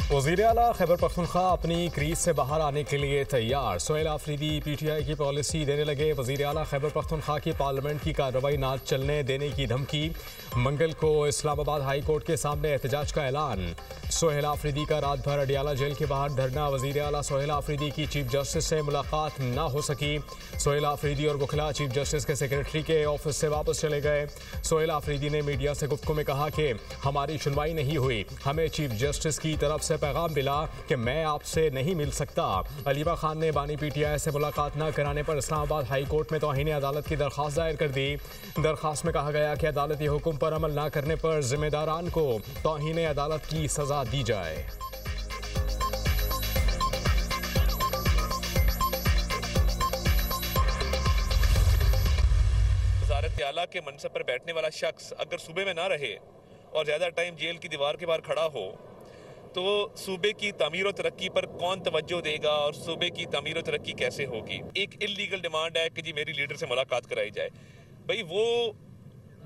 वज़ीर आला खैबर पख्तूनख्वा अपनी क्रीज से बाहर आने के लिए तैयार। सोहेल आफरीदी पीटीआई की पॉलिसी देने लगे। वज़ीर आला खैबर पख्तूनख्वा की पार्लियामेंट की कार्रवाई ना चलने देने की धमकी। मंगल को इस्लामाबाद हाई कोर्ट के सामने एहतजाज का ऐलान। सोहेल आफरीदी का रात भर अडियाला जेल के बाहर धरना। वज़ीर आला सोहेल आफरीदी की चीफ जस्टिस से मुलाकात न हो सकी। सोहेल आफरीदी और वकला चीफ जस्टिस के सेक्रेटरी के ऑफिस से वापस चले गए। सोहेल आफरीदी ने मीडिया से गुफ्तगू में कहा कि हमारी सुनवाई नहीं हुई, हमें चीफ जस्टिस की तरफ से पैगाम मिला कि मैं आपसे नहीं मिल सकता। अलीमा खान ने बानी पीटीआई से मुलाकात न कराने पर इस्लामाबाद हाई कोर्ट में तौहीन अदालत की दरख्वास्त दायर कर दी। दरख्वास्त में कहा गया कि अदालती हुक्म पर अमल न करने पर जिम्मेदारान को तौहीन अदालत की सजा दी जाए। वज़ारत आला के मनसब पर बैठने वाला शख्स अगर सूबे में ना रहे और ज़्यादा टाइम जेल की दीवार के बाहर खड़ा हो तो सूबे की तामीर और तरक्की पर कौन तवज्जो देगा और सूबे की तामीर और तरक्की कैसे होगी। एक इल्लीगल डिमांड है कि जी मेरी लीडर से मुलाकात कराई जाए। भाई वो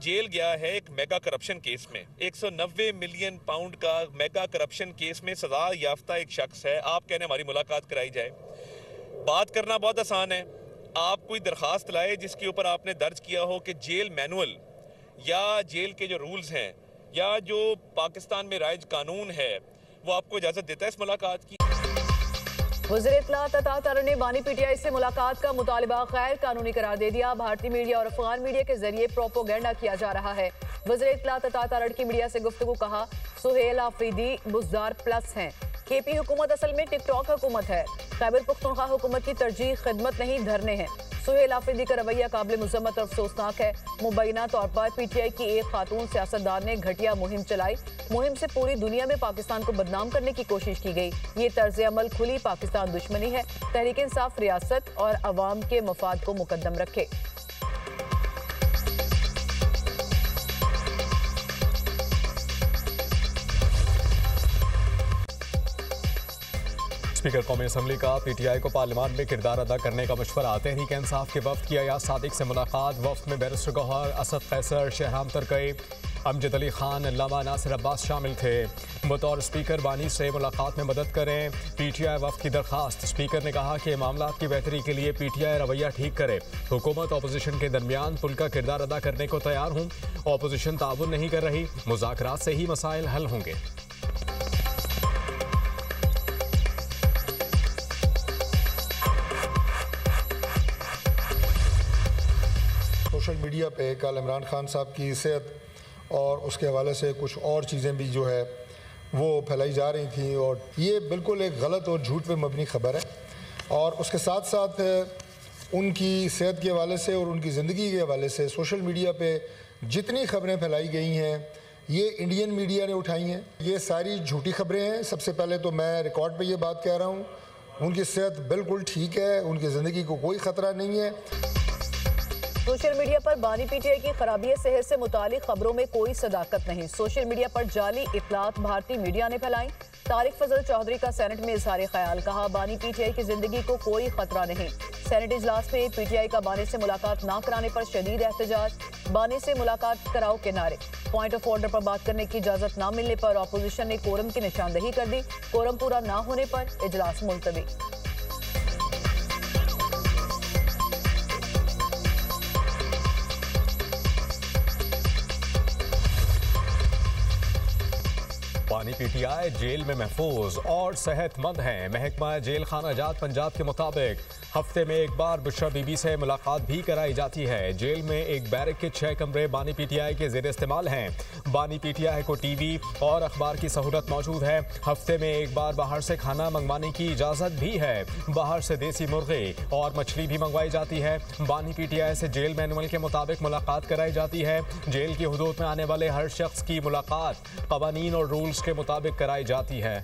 जेल गया है एक मेगा करप्शन केस में, 190 मिलियन पाउंड का मेगा करप्शन केस में सजा याफ्ता एक शख्स है। आप कहने हमारी मुलाकात कराई जाए। बात करना बहुत आसान है। आप कोई दरख्वास्त लाए जिसके ऊपर आपने दर्ज किया हो कि जेल मैनुअल या जेल के जो रूल्स हैं या जो पाकिस्तान में राइज कानून है वो आपको इजाजत देता है इस मुलाकात की। वज़ीर इत्तलात अता तारड़ ने बानी पीटीआई से मुलाकात का मुतालिबा गैर कानूनी करार दे दिया। भारतीय मीडिया और अफगान मीडिया के जरिए प्रोपोगेंडा किया जा रहा है। वज़ीर इत्तलात अता तारड़ की मीडिया से गुफ्तगू। कहा सोहेल आफरीदी बुज़दार प्लस हैं। केपी हुकूमत असल में टिकटॉक हुकूमत है। खैबर पख्तूनख्वा हुकूमत की तरजीह खिदमत नहीं धरने हैं। सोहेल आफरीदी का रवैया काबिल मुज़म्मत और अफसोसनाक है। मुबैना तौर पर पीटीआई की एक खातून सियासतदान ने घटिया मुहिम चलाई। मुहिम से पूरी दुनिया में पाकिस्तान को बदनाम करने की कोशिश की गई। ये तर्ज अमल खुली पाकिस्तान दुश्मनी है। तहरीक इंसाफ रियासत और अवाम के मफाद को मुकद्दम रखे। स्पीकर कौमी असम्बली का पीटीआई को पार्लियामान में किरदार अदा करने का मशवरा। तहरीक इंसाफ के वफ्द की अयाज सादिक से मुलाकात। वफ्द में बैरिस्टर गौहर, असद कैसर, शहराम तरकई, अमजद अली खान, अल्लामा नासिर अब्बास शामिल थे। बतौर स्पीकर बानी से मुलाकात में मदद करें पीटीआई वफ्द की दरख्वास्त। स्पीकर ने कहा कि मामलात की बेहतरी के लिए पीटीआई रवैया ठीक करे। हुकूमत अपोजिशन के दरमियान पुल का किरदार अदा करने को तैयार हूँ। अपोजिशन ताउन नहीं कर रही, मुज़ाकरात से ही मसाइल हल होंगे। सोशल मीडिया पे कल इमरान खान साहब की सेहत और उसके हवाले से कुछ और चीज़ें भी जो है वो फैलाई जा रही थी और ये बिल्कुल एक गलत और झूठ पे मबनी खबर है। और उसके साथ साथ उनकी सेहत के हवाले से और उनकी ज़िंदगी के हवाले से सोशल मीडिया पे जितनी खबरें फैलाई गई हैं ये इंडियन मीडिया ने उठाई हैं। ये सारी झूठी खबरें हैं। सबसे पहले तो मैं रिकॉर्ड पे ये बात कह रहा हूँ, उनकी सेहत बिल्कुल ठीक है, उनकी ज़िंदगी को कोई ख़तरा नहीं है। सोशल मीडिया पर बानी पीटीआई की खराबी सेहत से मुतालिक खबरों में कोई सदाकत नहीं। सोशल मीडिया पर जाली इत्तलात भारतीय मीडिया ने फैलाई। तारिक फजल चौधरी का सेनेट में इजहार ख्याल। कहा बानी पीटीआई की जिंदगी को कोई खतरा नहीं। सेनेट इजलास में पीटीआई का बानी से मुलाकात ना कराने पर शदीद एहतजाज। बानी से मुलाकात कराओ के नारे। पॉइंट ऑफ ऑर्डर पर बात करने की इजाजत ना मिलने पर अपोजिशन ने कोरम की निशानदही कर दी। कोरम पूरा ना होने पर इजलास मुलतवी। बानी पीटीआई जेल में महफूज और सेहतमंद हैं। महकमा जेल खाना जात पंजाब के मुताबिक हफ्ते में एक बार बुशरा बीबी से मुलाकात भी कराई जाती है। जेल में एक बैरक के 6 कमरे बानी पीटीआई के ज़ेर इस्तेमाल हैं। बानी पीटीआई को टीवी और अखबार की सहूलत मौजूद है। हफ्ते में एक बार बाहर से खाना मंगवाने की इजाज़त भी है। बाहर से देसी मुर्गे और मछली भी मंगवाई जाती है। बानी पीटीआई से जेल मैनुअल के मुताबिक मुलाकात कराई जाती है। जेल की हुदूद में आने वाले हर शख्स की मुलाकात कवानीन और रूल्स के मुताबिक कराई जाती है।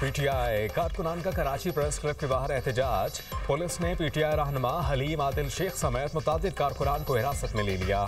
पीटीआई कारकुनान का कराची प्रेस क्लब के बाहर एहतजाज। पुलिस ने पीटीआई रहनुमा हलीम आदिल शेख समेत मुतादिद कारकुनान को हिरासत में ले लिया।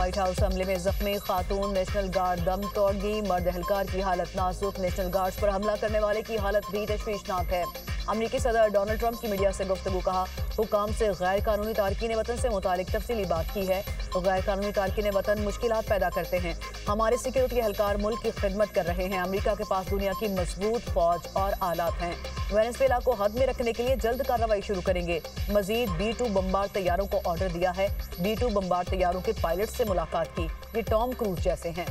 व्हाइट हाउस हमले में जख्मी खातून नेशनल गार्ड दम तोड़ गई। मर्द एहलकार की हालत नाजुक। नेशनल गार्ड्स पर हमला करने वाले की हालत भी तशवीशनाक है। अमरीकी सदर डोनाल्ड ट्रंप की मीडिया से गुफ्तगू। कहा, हुकाम से गैर कानूनी तारकीन वतन से मुतालिक तफसीली बात की है। तो गैर कानूनी तारकीन वतन मुश्किलात पैदा करते हैं। हमारे सिक्योरिटी एहलकार मुल्क की खिदमत कर रहे हैं। अमरीका के पास दुनिया की मजबूत फौज और आलात हैं। वेनेजुएला को हद में रखने के लिए जल्द कार्रवाई शुरू करेंगे। मजीद B-2 बम्बार तैयारों को ऑर्डर दिया है। B-2 बम्बार तैयारों के पायलट से मुलाकात की। ये टॉम क्रूज जैसे हैं।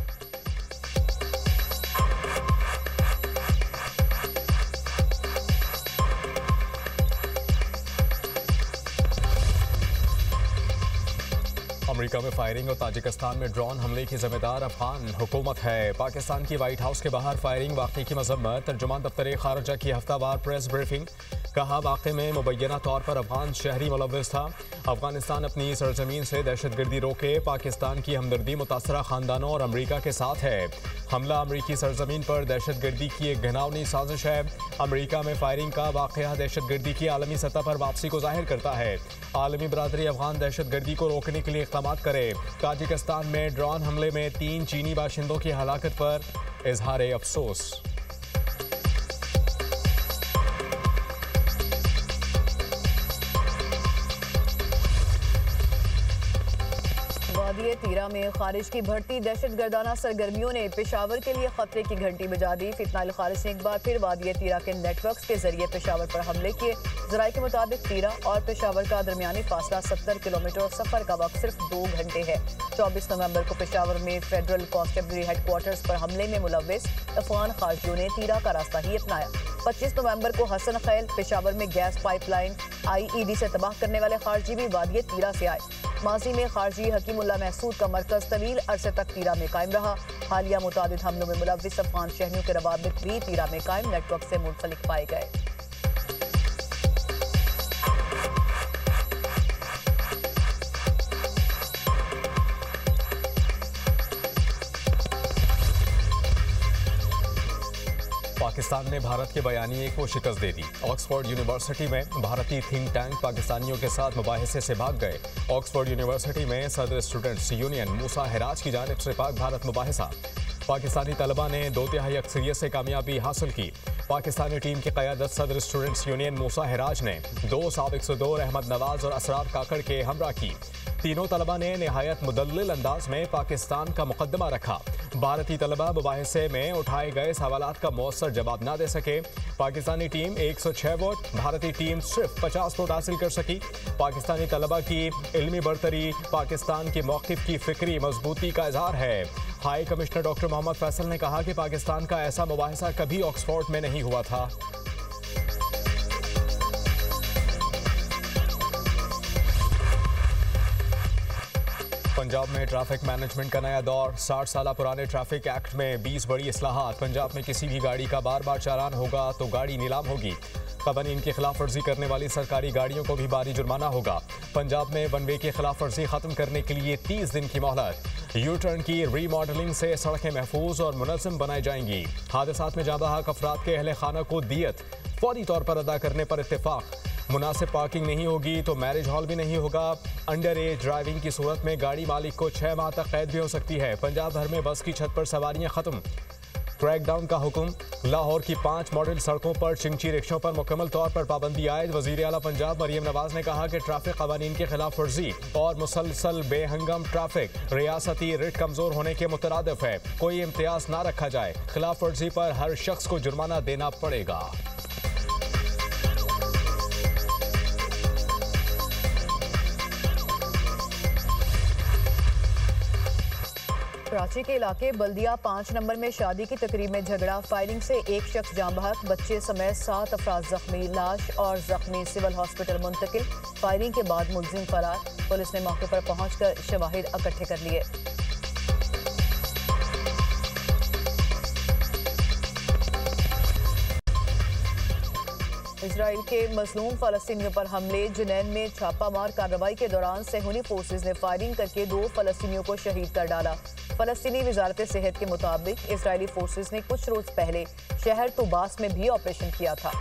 अमेरिका में फायरिंग और ताजिकिस्तान में ड्रोन हमले की जिम्मेदार अफगान हुकूमत है। पाकिस्तान की व्हाइट हाउस के बाहर फायरिंग वाक़े की मजम्मत। तर्जुमान दफ्तर खारजा की हफ्तावार प्रेस ब्रीफिंग। कहा, वाक़े में मुबैना तौर पर अफगान शहरी मुलव्वस था। अफगानिस्तान अपनी सरजमीन से दहशतगर्दी रोके। पाकिस्तान की हमदर्दी मुतासरा खानदानों और अमरीका के साथ है। हमला अमरीकी सरजमीन पर दहशतगर्दी की एक घिनौनी साजिश है। अमरीका में फायरिंग का वाक़या दहशतगर्दी की आलमी सतह पर वापसी को जाहिर करता है। आलमी बरादरी अफगान दहशतगर्दी को रोकने के लिए इक़दाम करे। ताजिकिस्तान में ड्रोन हमले में 3 चीनी बाशिंदों की हलाकत पर इजहार अफसोस। वादिये तीरा में खारिज की बढ़ती दहशतगर्दाना सरगर्मियों ने पेशावर के लिए खतरे की घंटी बजा दी। फितनाइल खारिज ने एक बार फिर वादिये तीरा के नेटवर्क्स के जरिए पेशावर पर हमले किए। जराये के मुताबिक तीरा और पेशावर का दरमियानी फासला 70 किलोमीटर और सफर का वक्त सिर्फ 2 घंटे है। 24 नवंबर को पेशावर में फेडरल कॉन्स्टेबलरी हेडक्वार्टर्स पर हमले में मुलव्विस अफगान खारजियों ने तीरा का रास्ता ही अपनाया। 25 नवंबर को हसन खैल पेशावर में गैस पाइपलाइन IED से तबाह करने वाले खारजी भी वादिये तीरा से आए। माजी में खारजी हकीमुल्लाह महसूद का मरकज तवील अरसे तक तीरा में कायम रहा। हालिया मुतादिद हमलों में मुलव्विस अफगान शहरियों के रवाबित भी तीरा में कायम नेटवर्क से मुंसलिक पाए गए। पाकिस्तान ने भारत के बयानिए को शिकस्त दे दी। ऑक्सफोर्ड यूनिवर्सिटी में भारतीय थिंक टैंक पाकिस्तानियों के साथ मुबाहिसे से भाग गए। ऑक्सफोर्ड यूनिवर्सिटी में सदर स्टूडेंट्स यूनियन मूसा हिराज की जानिब से पाक भारत मुबाहिसा। पाकिस्तानी तलबा ने 2/3 अक्सरियत से कामयाबी हासिल की। पाकिस्तानी टीम की क़यादत सदर स्टूडेंट्स यूनियन मूसा हिराज ने 2 साबिक सदर अहमद नवाज और असरार काकड़ के हमरा की। तीनों तलबा ने निहायत मुदल्लिल अंदाज में पाकिस्तान का मुकदमा रखा। भारतीय तलबा मुबाहिसे में उठाए गए सवालात का मौसर जवाब न दे सके। पाकिस्तानी टीम 106 वोट, भारतीय टीम सिर्फ 50 वोट हासिल कर सकी। पाकिस्तानी तलबा की इल्मी बरतरी पाकिस्तान के मौक़िफ़ की फ़िक्री मजबूती का इजहार है। High commissioner doctor Mohammad Faisal ने कहा कि पाकिस्तान का ऐसा मुबाहिसा कभी ऑक्सफोर्ड में नहीं हुआ था। पंजाब में ट्रैफिक मैनेजमेंट का नया दौर। 60 साल पुराने ट्रैफिक एक्ट में 20 बड़ी इस्लाहात। पंजाब में किसी भी गाड़ी का बार बार चालान होगा तो गाड़ी नीलाम होगी। कवानीन की खिलाफ वर्जी करने वाली सरकारी गाड़ियों को भी भारी जुर्माना होगा। पंजाब में वन वे की खिलाफ वर्जी खत्म करने के लिए 30 दिन की मोहलत। यू टर्न की रीमॉडलिंग से सड़कें महफूज और मुनज़्ज़म बनाई जाएंगी। हादसात में जाँ बहक अफराद के अहले खाना को दियत फौरी तौर पर अदा करने पर इत्तेफाक। मुनासिब पार्किंग नहीं होगी तो मैरिज हॉल भी नहीं होगा। अंडर एज ड्राइविंग की सूरत में गाड़ी मालिक को 6 माह तक कैद भी हो सकती है। पंजाब भर में बस की छत पर सवारियां खत्म। क्रैकडाउन का हुक्म। लाहौर की 5 मॉडल सड़कों पर चिंची रिक्शों पर मुकम्मल तौर पर पाबंदी आयद। वज़ीर आला पंजाब मरियम नवाज ने कहा कि ट्रैफिक कवानीन की खिलाफ वर्जी और मुसलसल बेहंगम ट्रैफिक रियासती रिट कमजोर होने के मुतरादिफ है। कोई इम्तियाज ना रखा जाए। खिलाफ वर्जी पर हर शख्स को जुर्माना देना पड़ेगा। कराची के इलाके बल्दिया 5 नंबर में शादी की तकरीब में झगड़ा। फायरिंग से एक शख्स जाँ बहक, बच्चे समेत 7 अफराद जख्मी। लाश और जख्मी सिविल हॉस्पिटल मुंतकिल। फायरिंग के बाद मुलजिम फरार। पुलिस ने मौके पर पहुंचकर शवाहिद इकट्ठे कर लिए। इजराइल के मजलूम फलस्तीनियों पर हमले। जुनैन में छापामार कार्रवाई के दौरान सेहूनी फोर्सेज ने फायरिंग करके 2 फलस्तीनियों को शहीद कर डाला। फलस्तीनी वजारत सेहत के मुताबिक इजरायली फोर्सेज ने कुछ रोज पहले शहर तुबास में भी ऑपरेशन किया था।